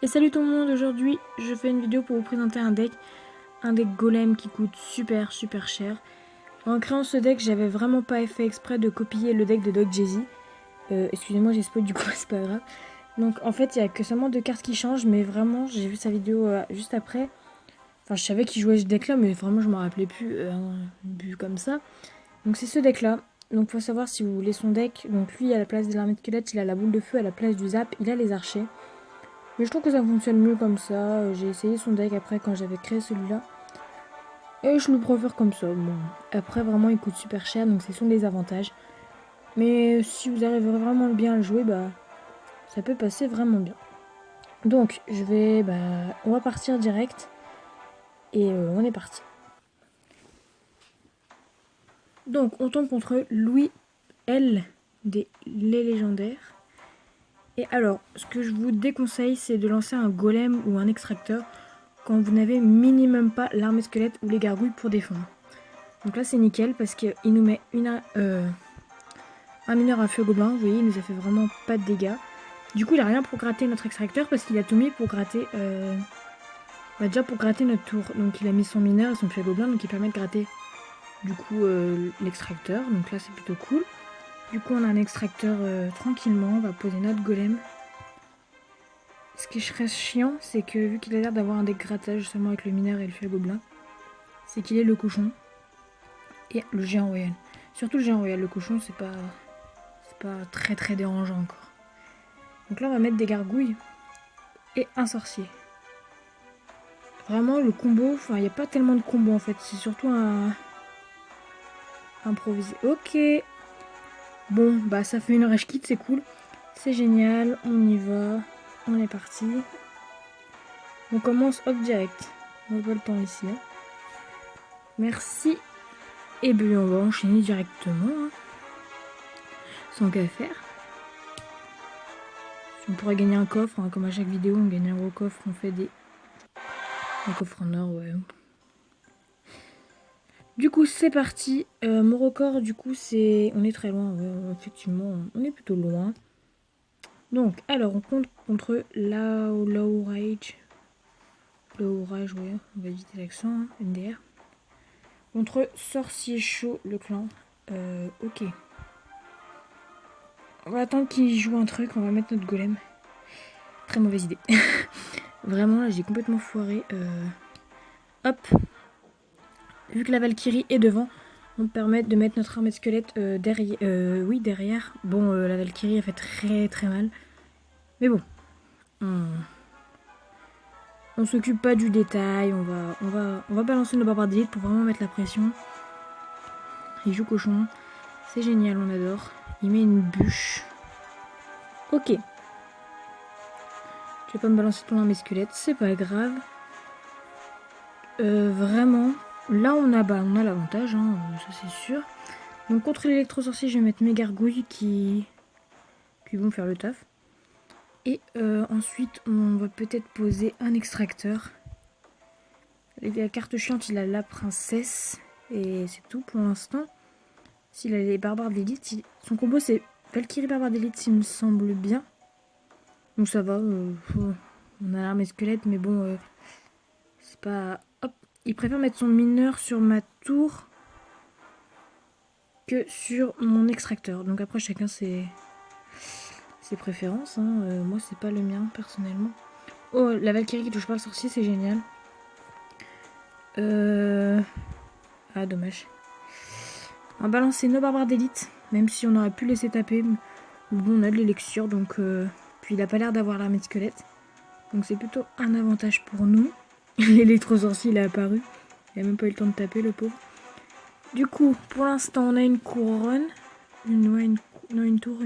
Et salut tout le monde, aujourd'hui je fais une vidéo pour vous présenter un deck golem qui coûte super cher. En créant ce deck, j'avais vraiment pas fait exprès de copier le deck de Doc Jay-Z. Excusez-moi, j'ai spoil, du coup c'est pas grave. Donc en fait, il y a que seulement 2 cartes qui changent, mais vraiment j'ai vu sa vidéo juste après. Enfin, je savais qu'il jouait ce deck là, mais vraiment je m'en rappelais plus vu comme ça. Donc c'est ce deck là. Donc faut savoir si vous voulez son deck. Donc lui, à la place de l'armée de squelette, il a la boule de feu, à la place du zap, il a les archers. Mais je trouve que ça fonctionne mieux comme ça. J'ai essayé son deck après quand j'avais créé celui-là. Et je le préfère comme ça. Bon. Après, vraiment, il coûte super cher, donc ce sont des avantages. Mais si vous arriverez vraiment bien à le jouer, bah, ça peut passer vraiment bien. Donc, on va partir direct. Et on est parti. Donc, on tombe contre Louis L. des Les Légendaires. Et alors, ce que je vous déconseille, c'est de lancer un golem ou un extracteur quand vous n'avez minimum pas l'armée squelette ou les gargouilles pour défendre. Donc là c'est nickel parce qu'il nous met un mineur à feu gobelin, vous voyez, il nous a fait vraiment pas de dégâts. Du coup il a rien pour gratter notre extracteur parce qu'il a tout mis pour gratter déjà pour gratter notre tour. Donc il a mis son mineur et son feu gobelin, donc il permet de gratter du coup l'extracteur, donc là c'est plutôt cool. Du coup on a un extracteur tranquillement, on va poser notre golem. Ce qui serait chiant, c'est que vu qu'il a l'air d'avoir un deck grattage seulement avec le mineur et le feu gobelin, c'est qu'il est le cochon et le géant royal. Surtout le géant royal, le cochon c'est pas très dérangeant encore. Donc là on va mettre des gargouilles et un sorcier. Vraiment le combo, enfin il n'y a pas tellement de combo en fait, c'est surtout un improvisé. Ok. Bon bah ça fait une rage kit, c'est cool. C'est génial, on y va. On est parti. On commence hop direct. On n'a pas le temps ici. Hein. Merci. Et bien on va enchaîner directement. Hein. Sans qu'à faire. On pourrait gagner un coffre, hein, comme à chaque vidéo, on gagne un gros coffre, on fait des coffres en or, ouais. Du coup, c'est parti. Mon record, du coup, c'est... On est très loin, ouais, effectivement, on est plutôt loin. Donc, alors, on compte contre Low Rage. Low Rage, ouais, on va éviter l'accent, hein, NDR. Contre Sorcier Chaud, le clan. Ok. On va attendre qu'il joue un truc, on va mettre notre golem. Très mauvaise idée. Vraiment, là, j'ai complètement foiré. Hop. Vu que la Valkyrie est devant, on permet de mettre notre armée de squelette derrière. Oui, derrière. Bon, la Valkyrie a fait très mal. Mais bon. On s'occupe pas du détail. On va balancer nos barbares d'élite pour vraiment mettre la pression. Il joue cochon. C'est génial, on adore. Il met une bûche. Ok. Tu vas pas me balancer ton armée squelette, c'est pas grave. Vraiment, là on a l'avantage, hein, ça c'est sûr. Donc contre l'électro-sorcier, je vais mettre mes gargouilles qui vont faire le taf. Et ensuite, on va peut-être poser un extracteur. La carte chiante, il a la princesse. Et c'est tout pour l'instant. S'il a les barbares d'élite, son combo c'est Valkyrie barbare d'élite, s'il me semble bien. Donc ça va, on a l'armée squelette, mais bon, c'est pas... Hop, il préfère mettre son mineur sur ma tour que sur mon extracteur. Donc après, chacun ses préférences. Hein. Moi, c'est pas le mien, personnellement. Oh, la Valkyrie qui touche pas le sorcier, c'est génial. Ah, dommage. On va balancer nos barbares d'élite, même si on aurait pu laisser taper. Bon, on a de l'élixir, donc... Puis il a pas l'air d'avoir l'armée de squelette. Donc c'est plutôt un avantage pour nous. L'électro-sorcier, il est apparu. Il a même pas eu le temps de taper, le pauvre. Du coup, pour l'instant, on a une couronne. Une tour.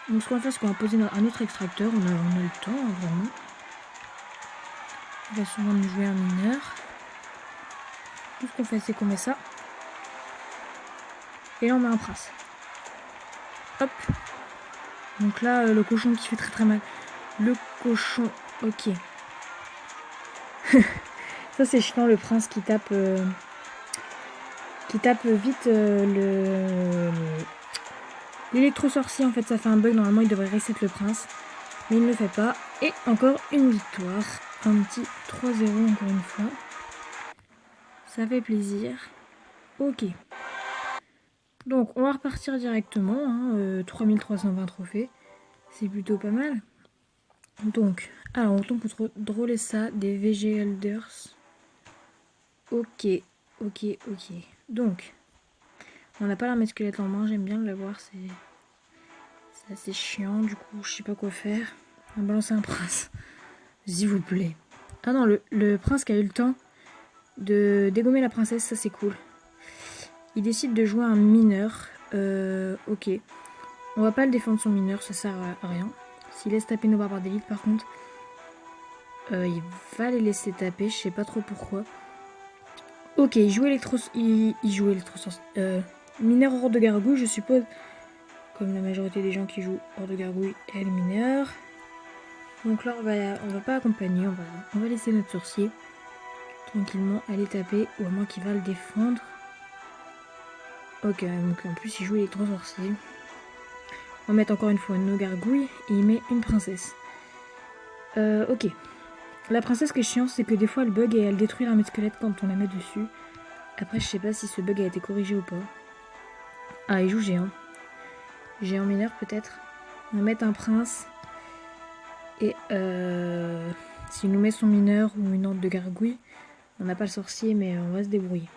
Donc ce qu'on va faire, c'est qu'on va poser un autre extracteur. On a le temps, hein, vraiment. Il va souvent nous jouer un mineur. Tout ce qu'on fait, c'est qu'on met ça. Et là, on met un prince. Hop. Donc là, le cochon qui fait très mal. Le cochon, ok. Ça, c'est chiant, le prince qui tape vite l'électro-sorcier. En fait, ça fait un bug. Normalement, il devrait reset le prince. Mais il ne le fait pas. Et encore une victoire. Un petit 3-0 encore une fois. Ça fait plaisir. Ok. Donc on va repartir directement. Hein, 3320 trophées. C'est plutôt pas mal. Donc, alors on tombe contre Drolessa des VG Elders. Ok. Donc, on n'a pas l'armée de squelette en main. J'aime bien l'avoir. C'est assez chiant. Du coup, je sais pas quoi faire. On va balancer un prince. S'il vous plaît. Ah non, le prince qui a eu le temps de dégommer la princesse, ça c'est cool. Il décide de jouer un mineur. Ok. On va pas le défendre son mineur, ça sert à rien. S'il laisse taper nos barbares d'élite par contre, il va les laisser taper, je sais pas trop pourquoi. Ok, il joue mineur hors de gargouille, je suppose. Comme la majorité des gens qui jouent hors de gargouille et le mineur. Donc là, on va pas accompagner, on va laisser notre sorcier tranquillement aller taper, ou à moins qu'il va le défendre. Ok, donc en plus il joue électro-sorcier. On va mettre encore une fois nos gargouilles et il met une princesse. Ok. La princesse, ce qui est chiant, c'est que des fois elle bug et elle détruit l'armée de squelette quand on la met dessus. Après, je sais pas si ce bug a été corrigé ou pas. Ah, il joue géant. Géant mineur peut-être. On va mettre un prince. Et s'il nous met son mineur ou une horde de gargouilles, on n'a pas le sorcier, mais on va se débrouiller.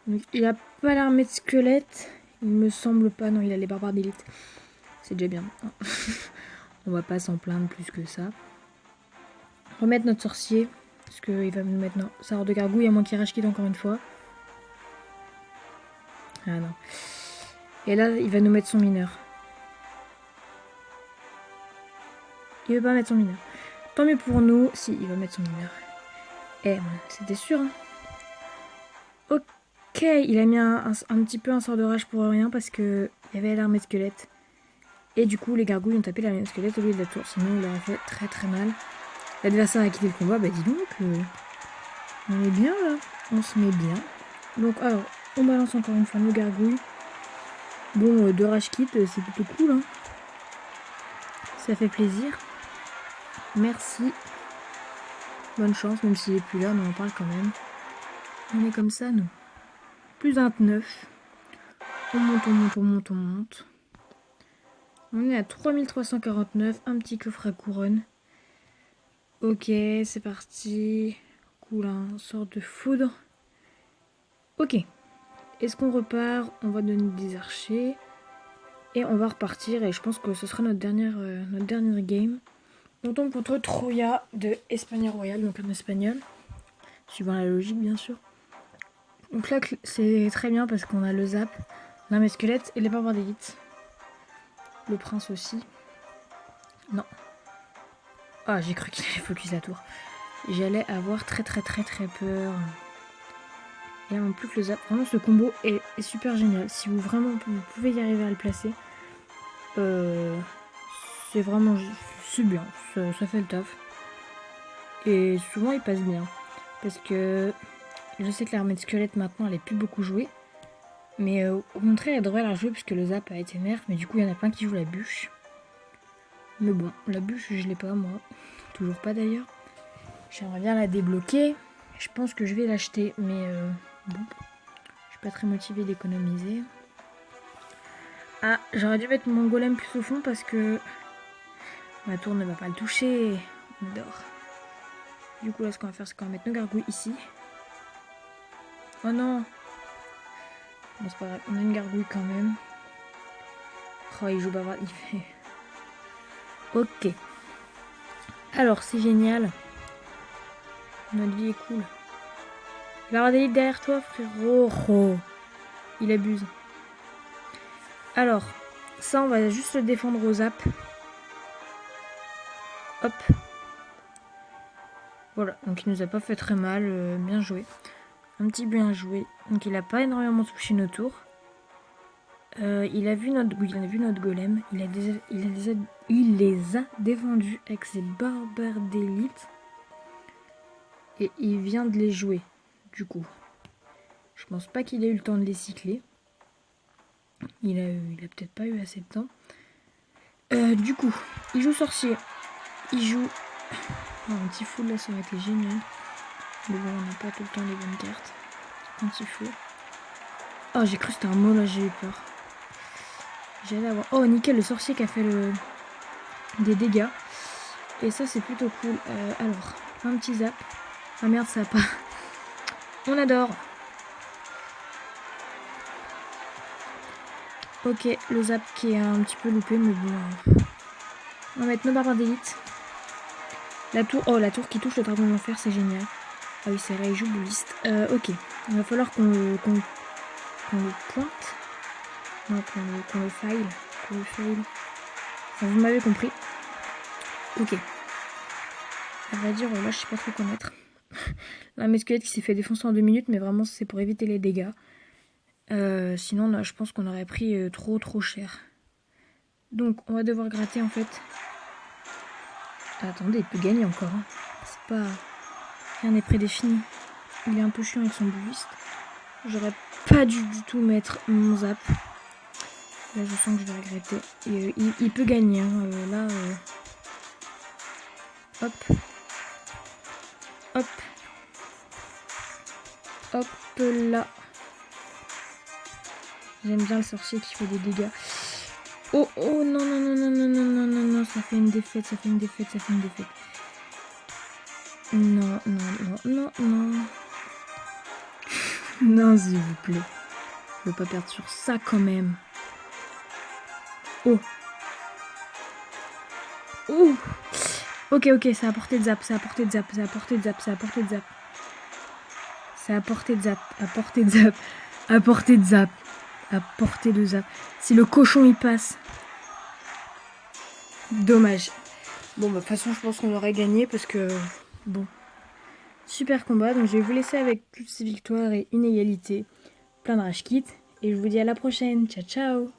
Donc, il a pas l'armée de squelette. Il me semble pas. Non, il a les barbares d'élite. C'est déjà bien. On va pas s'en plaindre plus que ça. Remettre notre sorcier. Parce qu'il va nous mettre sa horde de gargouille, à moins qu'il rage quitte encore une fois. Ah non. Et là, il va nous mettre son mineur. Il veut pas mettre son mineur. Tant mieux pour nous. Si, il va mettre son mineur. Eh, c'était sûr. Hein. Ok, il a mis un petit peu un sort de rage pour rien parce que il y avait l'armée de squelette. Et du coup, les gargouilles ont tapé l'armée de squelette au lieu de la tour. Sinon, il aurait fait très très mal. L'adversaire a quitté le combat. Bah dis donc, on est bien là. On se met bien. Donc alors, on balance encore une fois nos gargouilles. Bon, de rage kit, c'est plutôt cool. Hein. Ça fait plaisir. Merci. Bonne chance, même s'il est plus là, mais on parle quand même. On est comme ça, nous. Plus 29. On monte. On est à 3349. Un petit coffre à couronne. Ok, c'est parti. Cool, hein. Sorte de foudre. Ok. Est-ce qu'on repart? On va donner des archers. Et on va repartir. Et je pense que ce sera notre dernière game. On tombe contre Troya de Espagne Royale, donc en espagnol. Suivant la logique, bien sûr. Donc là, c'est très bien parce qu'on a le zap, l'armée squelette et les barbares d'élite. Le prince aussi. Non. Ah, j'ai cru qu'il allait focus la tour. J'allais avoir très peur. Il n'y a même plus que le zap. Vraiment, ce combo est super génial. Si vous pouvez y arriver à le placer, c'est vraiment bien. Ça fait le taf. Et souvent, il passe bien. Parce que je sais que l'armée de squelette, maintenant, elle est plus beaucoup jouée. Mais au contraire, elle devrait la jouer puisque le zap a été nerf. Mais du coup, il y en a plein qui jouent la bûche. Mais bon, la bûche, je l'ai pas, moi. Toujours pas, d'ailleurs. J'aimerais bien la débloquer. Je pense que je vais l'acheter. Mais bon, je suis pas très motivée d'économiser. Ah, j'aurais dû mettre mon golem plus au fond parce que ma tour ne va pas le toucher. On dort. Du coup, là, ce qu'on va faire, c'est qu'on va mettre nos gargouilles ici. Oh non! Bon, c'est pas grave, on a une gargouille quand même. Oh, il joue bavard, il fait... Ok. Alors, c'est génial. Notre vie est cool. Il va y avoir des livres derrière toi, frérot. Oh, il abuse. Alors, ça, on va juste le défendre au zap. Hop. Voilà, donc il nous a pas fait très mal. Bien joué. Un petit bien joué. Donc il a pas énormément touché nos tours. Il a vu notre golem. Il les a défendus avec ses barbares d'élite. Et il vient de les jouer. Du coup, je pense pas qu'il ait eu le temps de les cycler. Il a peut-être pas eu assez de temps. Du coup, il joue sorcier. il joue. Oh, un petit fou là, ça aurait été génial. Mais bon, on n'a pas tout le temps les bonnes cartes. Un petit fou. Oh, j'ai cru que c'était un mot là, j'ai eu peur. J'allais avoir. Oh, nickel, le sorcier qui a fait des dégâts. Et ça, c'est plutôt cool. Alors, un petit zap. Ah merde, ça a pas. On adore. Ok, le zap qui est un petit peu loupé, mais bon. On va mettre nos barbares d'élite. La tour. Oh, la tour qui touche le dragon de l'enfer, c'est génial. Ah oui, c'est vrai, il joue bouliste. Ok. Il va falloir qu'on le pointe. Non, qu'on le faille. Qu'on le faille. Enfin, vous m'avez compris. Ok. À vrai dire, là, je sais pas trop quoi mettre. Là, un squelette qui s'est fait défoncer en 2 minutes, mais vraiment, c'est pour éviter les dégâts. Sinon, là, je pense qu'on aurait pris trop cher. Donc, on va devoir gratter, en fait. Ah, attendez, il peut gagner encore. Hein. C'est pas... Rien n'est prédéfini. Il est un peu chiant avec son bouliste. J'aurais pas dû du tout mettre mon zap. Là, je sens que je vais regretter. Et, il peut gagner. Hein. Là, hop. Hop. Hop là. J'aime bien le sorcier qui fait des dégâts. Oh, oh, non, ça fait une défaite. Non. Non, s'il vous plaît. Je veux pas perdre sur ça quand même. Oh. Oh. Ok, ça a porté de zap. À portée de zap. Si le cochon y passe. Dommage. Bon, bah, de toute façon, je pense qu'on aurait gagné parce que... Bon. Super combat. Donc, je vais vous laisser avec toutes ces victoires et une égalité. Plein de rage kit. Et je vous dis à la prochaine. Ciao, ciao.